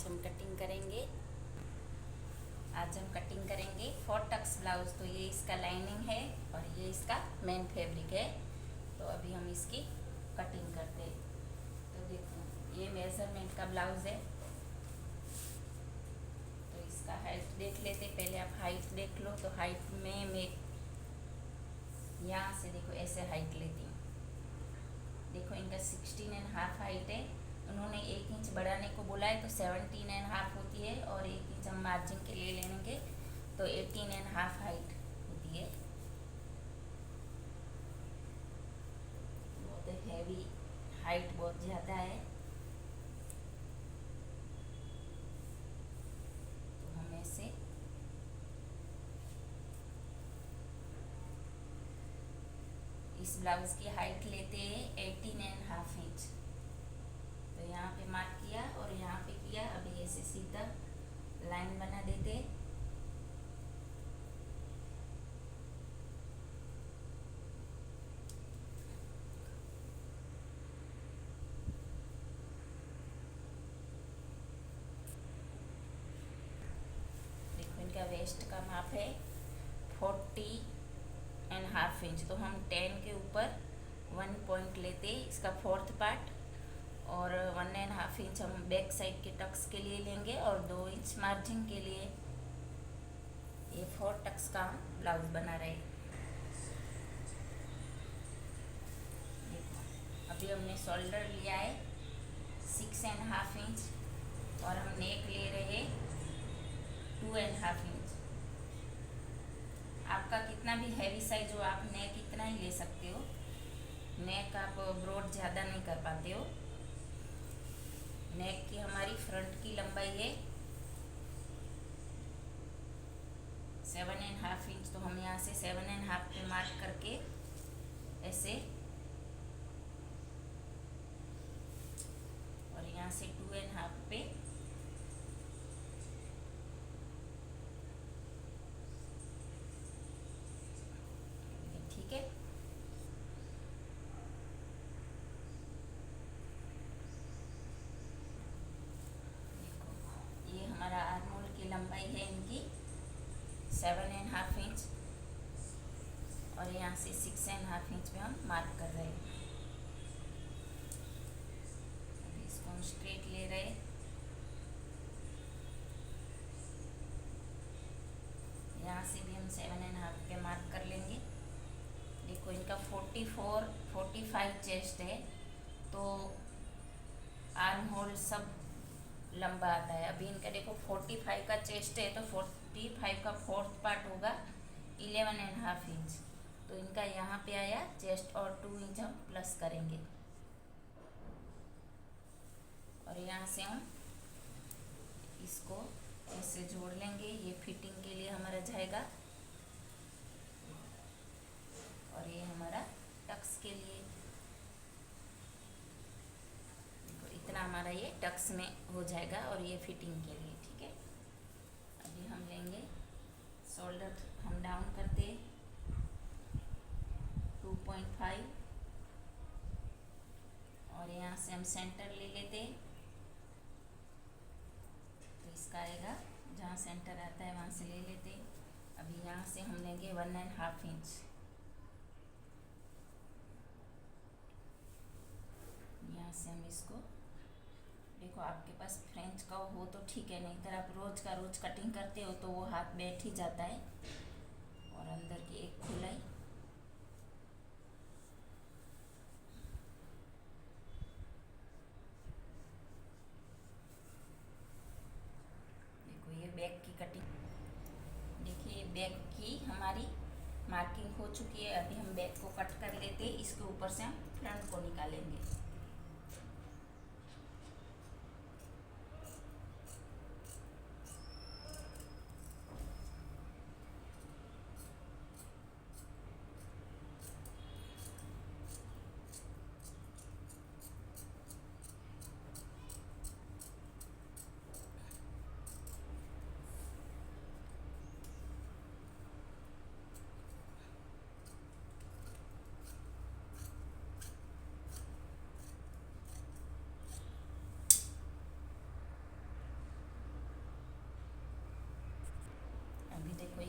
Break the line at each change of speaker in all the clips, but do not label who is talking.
हम कटिंग करेंगे। आज हम कटिंग करेंगे फॉर टक्स ब्लाउज। तो ये इसका लाइनिंग है और ये इसका मेन फैब्रिक है। तो अभी हम इसकी कटिंग करते हैं। तो देखो ये मेजरमेंट का ब्लाउज है। तो इसका हाइट देख लेते, पहले आप हाइट देख लो। तो हाइट में मैं यहाँ से देखो ऐसे हाइट लेती हूँ। देखो इनका 16.5 हाइट है। उन्होंने 1 इंच बढ़ाने को बोला है तो 17.5 होती है, और 1 इंच हम मार्जिन के लिए लेंगे तो 18.5 हाइट होती है। बहुत हैवी हाइट, बहुत ज़्यादा है। तो हम ऐसे इस ब्लाउज की हाइट लेते हैं 18.5 इंच। तो यहाँ पे मार्क किया और यहाँ पे किया। अभी ऐसे सीधा लाइन बना देते। देखो इनका वेस्ट का माप है 40.5 इंच। तो हम 10 के ऊपर 1 पॉइंट लेते इसका 4th पार्ट, और 1.5 इंच हम बैक साइड के टक्स के लिए लेंगे और 2 इंच मार्जिन के लिए। ये 4 टक्स का हम ब्लाउज बना रहे। देखो अभी हमने शोल्डर लिया है 6.5 इंच, और हम नेक ले रहे 2.5 इंच। आपका कितना भी हैवी साइज हो आप नेक इतना ही ले सकते हो। नेक आप ब्रॉड ज़्यादा नहीं कर पाते हो। नेक की हमारी फ्रंट की लंबाई है 7.5 इंच। तो हम यहाँ से 7.5 पे मार्क करके ऐसे, और यहाँ से 2.5 पे ठीक है। देखो ये हमारा आर्मोल की लंबाई है इनकी 7.5 इंच, और यहाँ से 6.5 इंच पे हम मार्क कर रहे हैं। अभी इसको हम स्ट्रेट ले रहे। यहाँ से भी हम 7.5 पे मार्क कर लेंगे। देखो इनका 45 चेस्ट है, तो आर्म होल सब लंबा आता है। अभी इनका देखो 45 का चेस्ट है, तो 45 का 4th पार्ट होगा 11.5 इंच। तो इनका यहाँ पे आया चेस्ट, और 2 इंच हम प्लस करेंगे, और यहाँ से हम इसको ऐसे जोड़ लेंगे। ये फिटिंग के लिए हमारा जाएगा, और ये हमारा टक्स के लिए। देखो इतना हमारा ये टक्स में हो जाएगा, और ये फिटिंग के लिए ठीक है। अभी हम लेंगे शोल्डर, हम डाउन करते 2.5, और यहाँ से हम सेंटर ले लेते। तो इसका आएगा जहाँ सेंटर आता है वहाँ से ले लेते। अभी यहाँ से हम लेंगे 1.5 इंच। यहाँ से हम इसको, देखो आपके पास फ्रेंच का हो तो ठीक है, नहीं तो आप रोज का रोज कटिंग करते हो तो वो हाथ बैठ ही जाता है। और अंदर की एक खुलाई, देखो ये बैक की कटिंग। देखिए बैक की हमारी मार्किंग हो चुकी है। अभी हम बैक को कट कर लेते, इसके ऊपर से हम फ्रंट को निकालेंगे।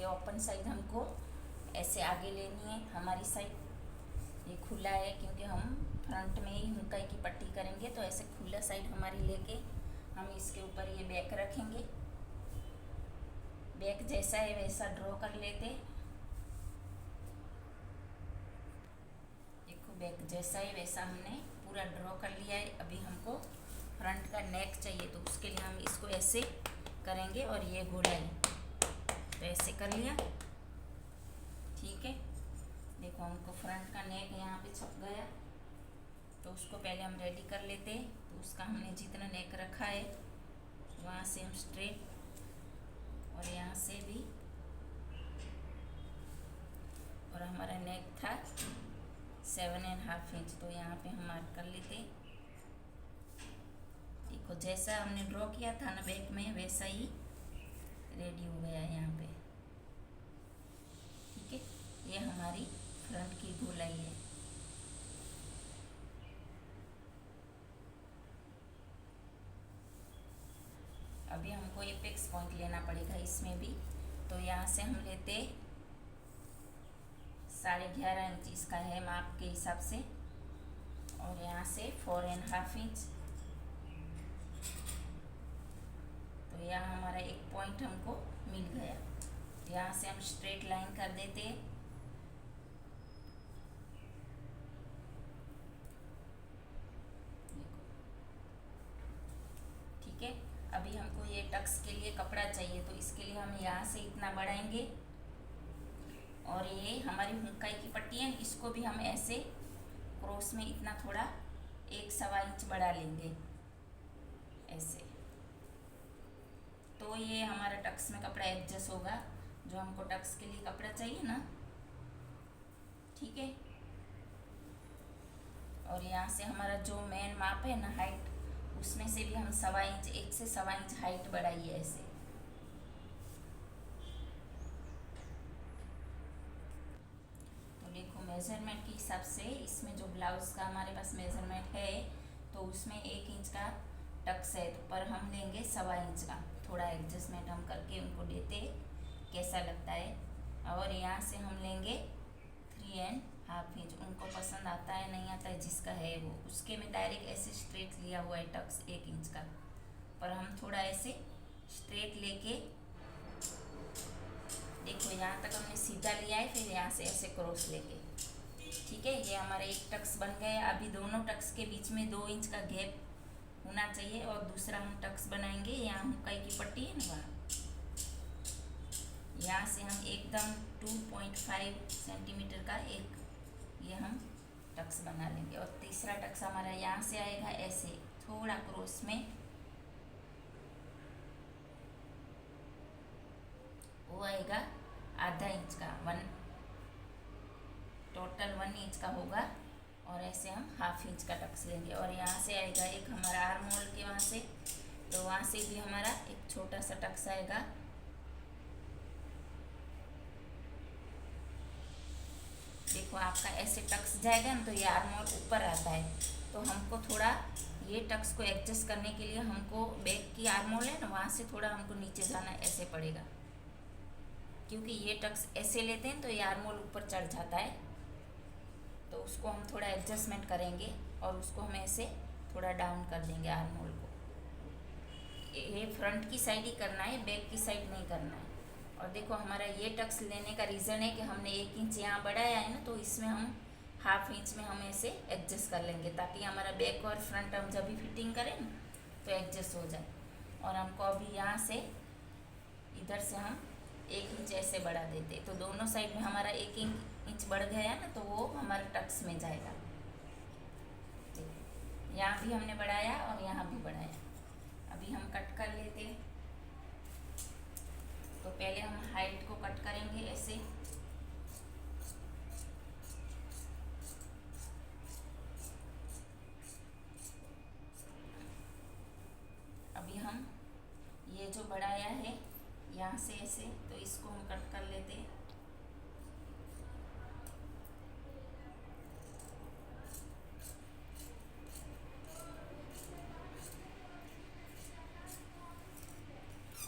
ये ओपन साइड हमको ऐसे आगे लेनी है, हमारी साइड ये खुला है क्योंकि हम फ्रंट में ही हुकाई की पट्टी करेंगे, तो ऐसे खुला साइड हमारी लेके हम इसके ऊपर ये बैक रखेंगे। बैक जैसा है वैसा ड्रॉ कर लेते। देखो बैक जैसा है वैसा हमने पूरा ड्रॉ कर लिया है। अभी हमको फ्रंट का नेक चाहिए, तो उसके लिए हम इसको ऐसे करेंगे और ये गोलाई तो ऐसे कर लिया। ठीक है, देखो हमको फ्रंट का नेक यहाँ पे छप गया, तो उसको पहले हम रेडी कर लेते हैं। तो उसका हमने जितना नेक रखा है वहाँ से हम स्ट्रेट और यहाँ से भी, और हमारा नेक था 7.5 इंच, तो यहाँ पे हम मार्क कर लेते। देखो जैसा हमने ड्रॉ किया था ना बैक में वैसा ही रेडी हो गया है यहाँ पे। ठीक है, ये हमारी फ्रंट की गोलाई है। अभी हमको एपेक्स पॉइंट लेना पड़ेगा इसमें भी, तो यहाँ से हम लेते 11.5 इंच इसका है माप के हिसाब से, और यहाँ से 4.5 इंच। तो यहाँ हमारा एक पॉइंट हमको मिल गया। यहाँ से हम स्ट्रेट लाइन कर देते। ठीक है, अभी हमको ये टक्स के लिए कपड़ा चाहिए, तो इसके लिए हम यहाँ से इतना बढ़ाएंगे, और ये हमारी हुकाई की पट्टी है इसको भी हम ऐसे क्रॉस में इतना थोड़ा 1.25 इंच बढ़ा लेंगे ऐसे। तो ये हमारा टक्स में कपड़ा एडजस्ट होगा, जो हमको टक्स के लिए कपड़ा चाहिए ना। ठीक है, और यहाँ से हमारा जो मेन माप है ना हाइट, उसमें से भी हम 1.25 इंच, 1 से 1.25 इंच हाइट बढ़ाइए ऐसे। तो देखो मेजरमेंट के हिसाब से इसमें जो ब्लाउज का हमारे पास मेजरमेंट है, तो उसमें 1 इंच का टक्स है, तो पर हम लेंगे 1.25 इंच का। थोड़ा एडजस्टमेंट हम करके उनको देते कैसा लगता है। और यहाँ से हम लेंगे 3.5 इंच। उनको पसंद आता है नहीं आता है जिसका है वो, उसके में डायरेक्ट ऐसे स्ट्रेट लिया हुआ है टक्स 1 इंच का, पर हम थोड़ा ऐसे स्ट्रेट लेके, देखो यहाँ तक हमने सीधा लिया है, फिर यहाँ से ऐसे क्रॉस लेके। ठीक है, ये हमारा एक टक्स बन गया। अभी दोनों टक्स के बीच में 2 इंच का गैप होना चाहिए, और दूसरा हम टक्स बनाएंगे यहाँ हुकाई की पट्टी है ना वहाँ, यहाँ से हम एकदम 2.5 सेंटीमीटर का एक ये हम टक्स बना लेंगे। और तीसरा टक्स हमारा यहाँ से आएगा ऐसे थोड़ा क्रॉस में, वो आएगा ½ इंच का, टोटल 1 इंच का होगा, और ऐसे हम ½ इंच का टक्स लेंगे। और यहाँ से आएगा एक हमारा आर्म होल के वहाँ से, तो वहाँ से भी हमारा एक छोटा सा टक्स आएगा। देखो आपका ऐसे टक्स जाएगा ना, तो ये आर्म होल ऊपर आता है, तो हमको थोड़ा ये टक्स को एडजस्ट करने के लिए हमको बैक की आर्म होल है ना वहाँ से थोड़ा हमको नीचे जाना ऐसे पड़ेगा, क्योंकि ये टक्स ऐसे लेते हैं तो ये आर्म होल ऊपर चढ़ जाता है, तो उसको हम थोड़ा एडजस्टमेंट करेंगे और उसको हम ऐसे थोड़ा डाउन कर देंगे आर्म होल को। ये फ्रंट की साइड ही करना है, बैक की साइड नहीं करना है। और देखो हमारा ये टक्स लेने का रीज़न है कि हमने 1 इंच यहाँ बढ़ाया है ना, तो इसमें हम ½ इंच में हम ऐसे एडजस्ट कर लेंगे, ताकि हमारा बैक और फ्रंट हम जब भी फिटिंग करें ना तो एडजस्ट हो जाए। और हमको अभी यहाँ से इधर से हम 1 इंच ऐसे बढ़ा देते, तो दोनों साइड में हमारा 1 इंच बढ़ गया ना, तो वो हमारे टक्स में जाएगा। यहाँ भी हमने बढ़ाया और यहाँ भी बढ़ाया। अभी हम कट कर लेते हैं। तो पहले हम हाइट को कट करेंगे ऐसे, अभी हम ये जो बढ़ाया है यहाँ से ऐसे, तो इसको हम कट कर लेते हैं।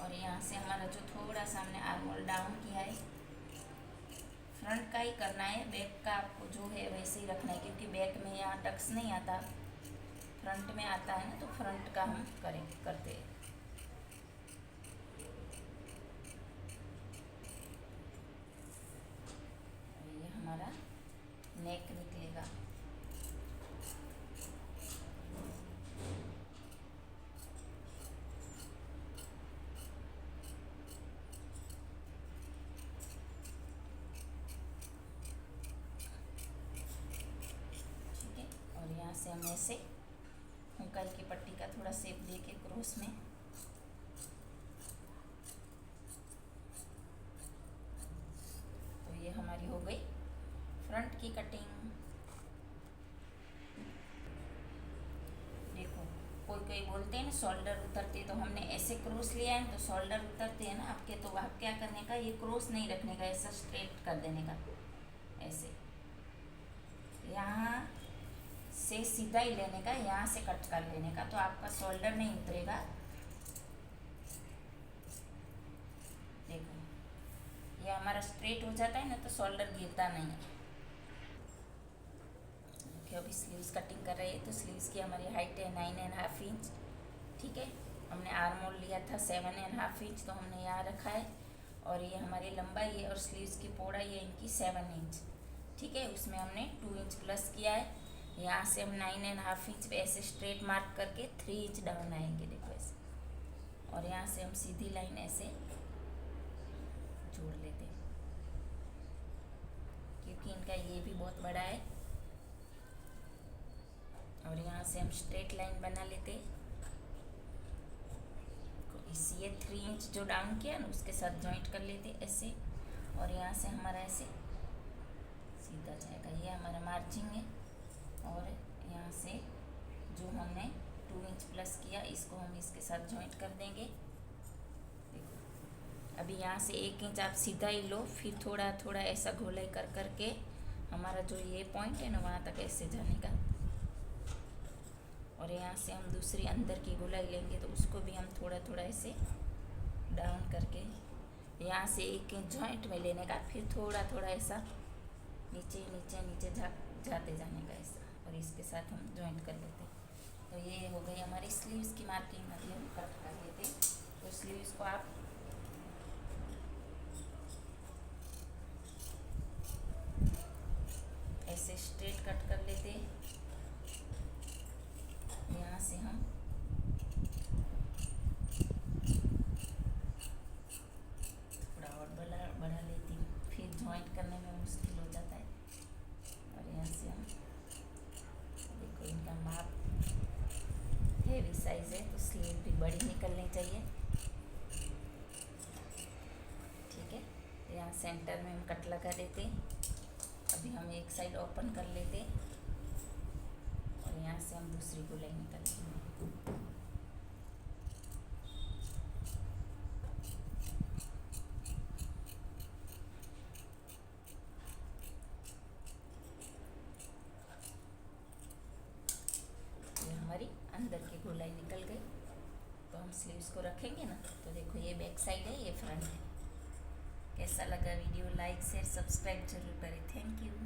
और यहाँ से हमारा जो थोड़ा सा हमने आर्म होल डाउन किया है, फ्रंट का ही करना है, बैक का आपको जो है वैसे ही रखना है, क्योंकि बैक में यहाँ टक्स नहीं आता, फ्रंट में आता है ना, तो फ्रंट का हम करते हैं। ये हमारा नेक निकलेगा। ठीक है, और यहाँ से हम ऐसे हुकाई की पट्टी का थोड़ा शेप दे के क्रॉस में, तो ये हमारी हो गई फ्रंट की कटिंग। देखो कोई कोई बोलते हैं ना शोल्डर उतरते, तो हमने ऐसे क्रॉस लिया है तो शोल्डर उतरते हैं ना आपके, तो आप क्या करने का, ये क्रॉस नहीं रखने का, ऐसा स्ट्रेट कर देने का, ऐसे यहाँ से सीधा ही लेने का, यहाँ से कट कर लेने का, तो आपका शोल्डर नहीं उतरेगा। देखो ये हमारा स्ट्रेट हो जाता है ना, तो शोल्डर गिरता नहीं है। देखिए अभी स्लीव्स कटिंग कर रहे हैं, तो स्लीव्स की हमारी हाइट है 9.5 इंच। ठीक है, हमने आर्म होल लिया था 7.5 इंच, तो हमने यहाँ रखा है, और ये हमारी लंबाई है, और स्लीव्स की पौड़ाई है इनकी 7 इंच। ठीक है, उसमें हमने 2 इंच प्लस किया है। यहाँ से हम 9.5 इंच पे ऐसे स्ट्रेट मार्क करके 3 इंच डाउन आएंगे, देखो ऐसे, और यहाँ से हम सीधी लाइन ऐसे जोड़ लेते हैं, क्योंकि इनका ये भी बहुत बड़ा है। और यहाँ से हम स्ट्रेट लाइन बना लेते हैं, इस ये 3 इंच जो डाउन किया ना उसके साथ जॉइंट कर लेते ऐसे, और यहाँ से हमारा ऐसे सीधा जाएगा, ये हमारा मार्जिंग है। और यहाँ से जो हमने 2 इंच प्लस किया, इसको हम इसके साथ जॉइंट कर देंगे। देखो अभी यहाँ से 1 इंच आप सीधा ही लो, फिर थोड़ा थोड़ा ऐसा गोलाई कर करके हमारा जो ये पॉइंट है ना वहाँ तक ऐसे जाने का, और यहाँ से हम दूसरी अंदर की गोलाई लेंगे, तो उसको भी हम थोड़ा थोड़ा ऐसे डाउन करके यहाँ से 1 इंच जॉइंट में लेने का, फिर थोड़ा थोड़ा ऐसा नीचे नीचे नीचे जाते जाने का ऐसा, और इसके साथ हम जॉइंट कर लेते। तो ये हो गई हमारी स्लीव्स की मार्किंग, अभी हम कट कर लेते। तो स्लीव्स को आप ऐसे स्ट्रेट कट कर लेते, यहाँ से हम थोड़ा और बढ़ा लेती हूँ, फिर जॉइंट करने में मुश्किल हो जाता है। और यहाँ से हम देखो इनका माप हेवी साइज़ है, तो स्लीव भी बड़ी निकलनी चाहिए। ठीक है, यहाँ सेंटर में हम कट लगा देते। अभी हम एक साइड ओपन कर लेते, और यहाँ से हम दूसरी गोलाई निकाल लेंगे। ये हमारी अंदर की गोलाई निकल गई। तो हम स्लीव्स को रखेंगे ना, तो देखो ये बैक साइड है, ये फ्रंट है। कैसा लगा वीडियो, लाइक शेयर सब्सक्राइब जरूर करें। Thank you.